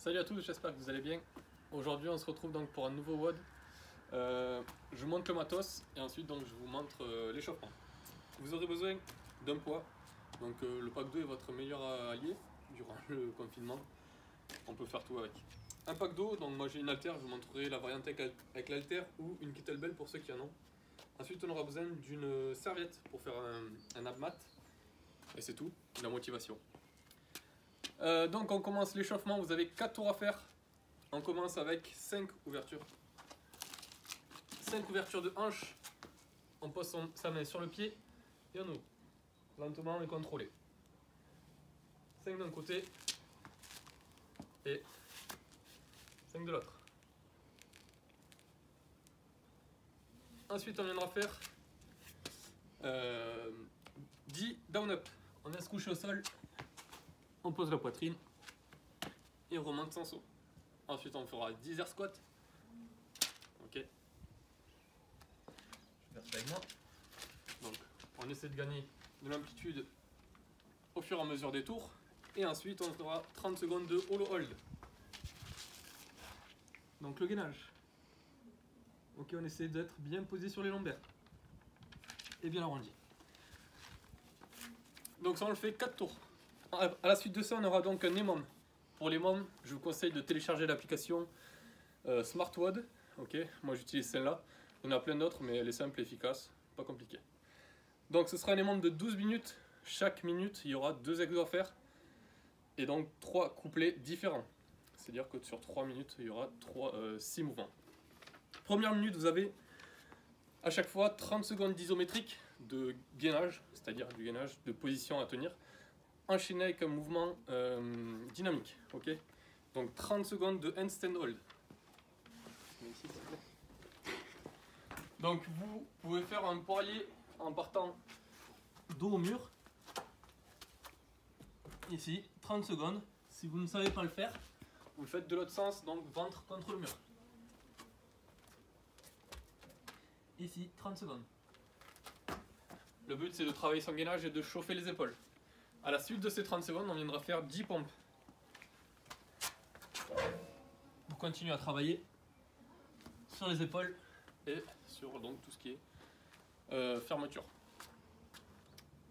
Salut à tous, j'espère que vous allez bien. Aujourd'hui on se retrouve donc pour un nouveau WOD. Je vous montre le matos et ensuite donc je vous montre l'échauffement. Vous aurez besoin d'un poids. Donc le pack 2 est votre meilleur allié durant le confinement. On peut faire tout avec. Un pack d'eau, donc moi j'ai une haltère, je vous montrerai la variante avec l'haltère ou une kettlebell pour ceux qui en ont. Ensuite on aura besoin d'une serviette pour faire un ab mat. Et c'est tout, la motivation. Donc on commence l'échauffement, vous avez 4 tours à faire. On commence avec 5 ouvertures. 5 ouvertures de hanche. On pose sa main sur le pied et on ouvre. Lentement et contrôlé. 5 d'un côté et 5 de l'autre. Ensuite on viendra faire 10 down up. On vient se coucher au sol. On pose la poitrine et on remonte sans saut. Ensuite on fera 10 air squats. Ok. Je vais faire ça avec moi. Donc on essaie de gagner de l'amplitude au fur et à mesure des tours. Et ensuite on fera 30 secondes de hollow hold. Donc le gainage. Ok, on essaie d'être bien posé sur les lombaires. Et bien arrondi. Donc ça on le fait 4 tours. À la suite de ça, on aura donc un EMOM. Pour les mômes, je vous conseille de télécharger l'application SmartWOD. Ok, moi j'utilise celle-là. Il y en a plein d'autres, mais elle est simple et efficace, pas compliquée. Donc ce sera un EMOM de 12 minutes. Chaque minute, il y aura 2 exos à faire. Et donc 3 couplets différents. C'est-à-dire que sur 3 minutes, il y aura 6 mouvements. Première minute, vous avez à chaque fois 30 secondes d'isométrique de gainage, c'est-à-dire du gainage de position à tenir. Enchaîner avec un mouvement dynamique, ok. Donc 30 secondes de handstand hold. Donc vous pouvez faire un poirier en partant dos au mur. Ici, 30 secondes. Si vous ne savez pas le faire, vous le faites de l'autre sens, donc ventre contre le mur. Ici, 30 secondes. Le but c'est de travailler son gainage et de chauffer les épaules. A la suite de ces 30 secondes, on viendra faire 10 pompes. Pour continuer à travailler sur les épaules et sur donc, tout ce qui est fermeture.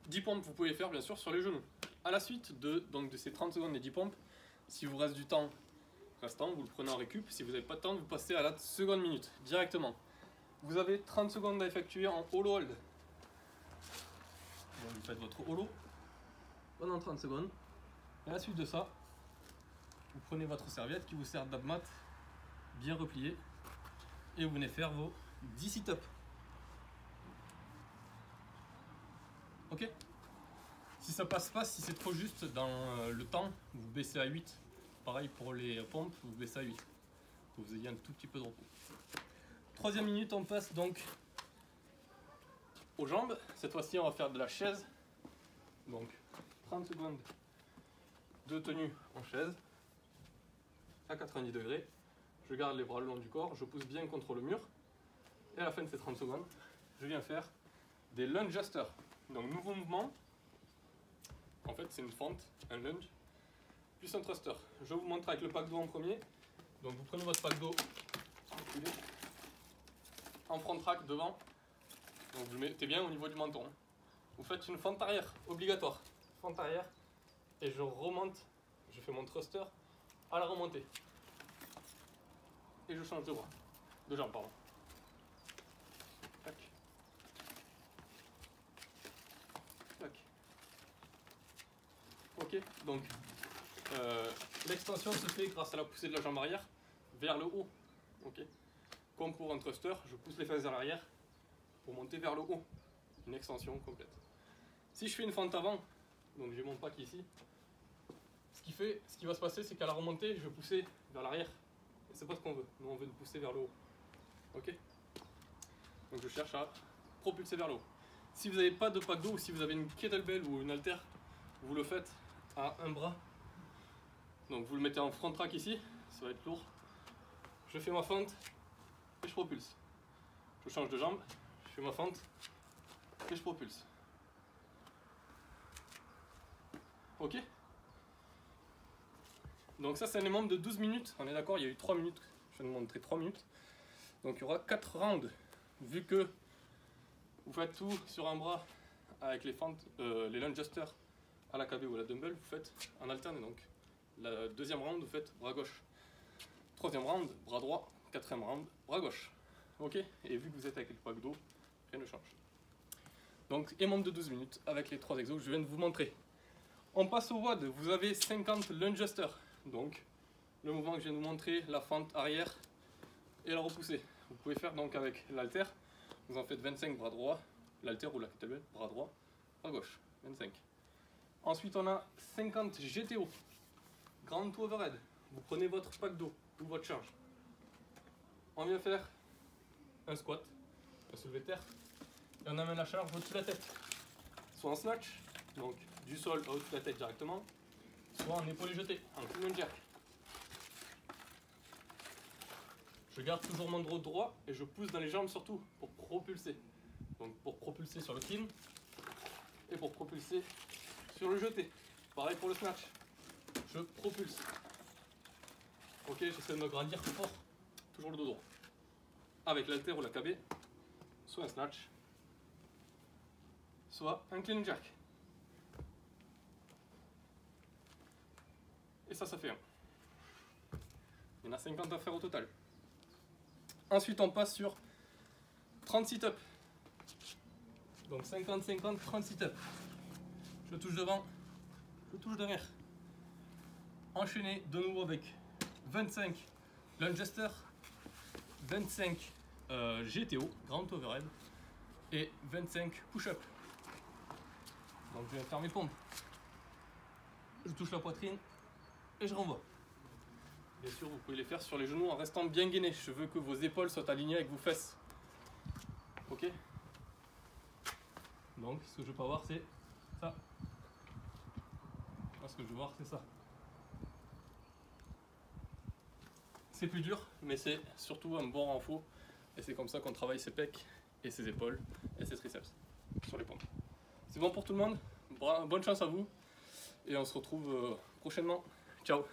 10 pompes, vous pouvez les faire bien sûr sur les genoux. A la suite de ces 30 secondes et 10 pompes, si vous reste du temps restant, vous le prenez en récup. Si vous n'avez pas de temps, vous passez à la seconde minute directement. Vous avez 30 secondes à effectuer en hollow hold. Donc vous faites votre hollow pendant 30 secondes. Et à la suite de ça, vous prenez votre serviette qui vous sert d'ab mat bien repliée et vous venez faire vos 10 sit-ups. Ok. Si ça passe pas, si c'est trop juste dans le temps, vous baissez à 8. Pareil pour les pompes, vous baissez à 8. Que vous ayez un tout petit peu de repos. Troisième minute, on passe donc aux jambes. Cette fois-ci, on va faire de la chaise. Donc 30 secondes de tenue en chaise à 90 degrés. Je garde les bras le long du corps, je pousse bien contre le mur. Et à la fin de ces 30 secondes, je viens faire des lunge asters. Donc nouveau mouvement. En fait, c'est une fente, un lunge, plus un thruster. Je vais vous montrer avec le pack d'eau en premier. Donc vous prenez votre pack d'eau en front track devant. Donc vous le mettez bien au niveau du menton. Vous faites une fente arrière, obligatoire. Fente arrière. Et je remonte, je fais mon thruster à la remontée. Et je change de bras. De jambe, pardon. Tac. Tac. Ok, donc l'extension se fait grâce à la poussée de la jambe arrière vers le haut. Ok. Comme pour un thruster, je pousse les fesses vers l'arrière pour monter vers le haut. Une extension complète. Si je fais une fente avant, donc j'ai mon pack ici, ce qui va se passer, c'est qu'à la remontée, je vais pousser vers l'arrière. Et c'est pas ce qu'on veut. Nous, on veut pousser vers le haut. Ok. Donc je cherche à propulser vers le haut. Si vous n'avez pas de pack d'eau ou si vous avez une kettlebell ou une haltère, vous le faites à un bras. Donc vous le mettez en front track ici, ça va être lourd. Je fais ma fente et je propulse. Je change de jambe, je fais ma fente et je propulse. Ok. Donc ça c'est un émembre de 12 minutes, on est d'accord, il y a eu 3 minutes, je vais vous montrer 3 minutes. Donc il y aura 4 rounds, vu que vous faites tout sur un bras avec les fentes, les lunge adjusters à la KB ou à la dumbbell, vous faites en alterné. Donc la deuxième round, vous faites bras gauche. Troisième round, bras droit. Quatrième round, bras gauche. Ok. Et vu que vous êtes avec le pack d'eau, rien ne change. Donc émembre de 12 minutes avec les 3 exos que je viens de vous montrer. On passe au WOD, vous avez 50 lunge adjusters. Donc le mouvement que je viens de vous montrer, la fente arrière et la repoussée. Vous pouvez faire donc avec l'halter, vous en faites 25 bras droit, l'halter ou la kettlebell, bras droit, bras gauche, 25. Ensuite on a 50 GTO, Grand to Overhead. Vous prenez votre pack d'eau ou votre charge. On vient faire un squat, un soulevé de terre, et on amène la charge au-dessus de la tête. Soit en snatch, donc du sol au-dessus de la tête directement, soit en épaule jetée, en clean and jerk. Je garde toujours mon dos droit et je pousse dans les jambes surtout pour propulser. Donc pour propulser sur le clean et pour propulser sur le jeté. Pareil pour le snatch. Je propulse. Ok, j'essaie de me grandir plus fort. Toujours le dos droit. Avec l'halter ou la KB, soit un snatch, soit un clean and jerk. Et ça fait un. Il y en a 50 à faire au total. Ensuite, on passe sur 30 sit-up. Donc 50, 50, 30 sit-up. Je touche devant, je touche derrière. Enchaîné de nouveau avec 25 lunge adjusters, 25 GTO, Grand Overhead, et 25 push-up. Donc je vais faire mes pompes. Je touche la poitrine et je renvoie. Bien sûr, vous pouvez les faire sur les genoux en restant bien gainés. Je veux que vos épaules soient alignées avec vos fesses. Ok? Donc, ce que je veux pas voir, c'est ça. Moi, ce que je veux voir, c'est ça. C'est plus dur, mais c'est surtout un bon renfort. Et c'est comme ça qu'on travaille ses pecs et ses épaules et ses triceps sur les pompes. C'est bon pour tout le monde. Bonne chance à vous. Et on se retrouve prochainement. Ciao!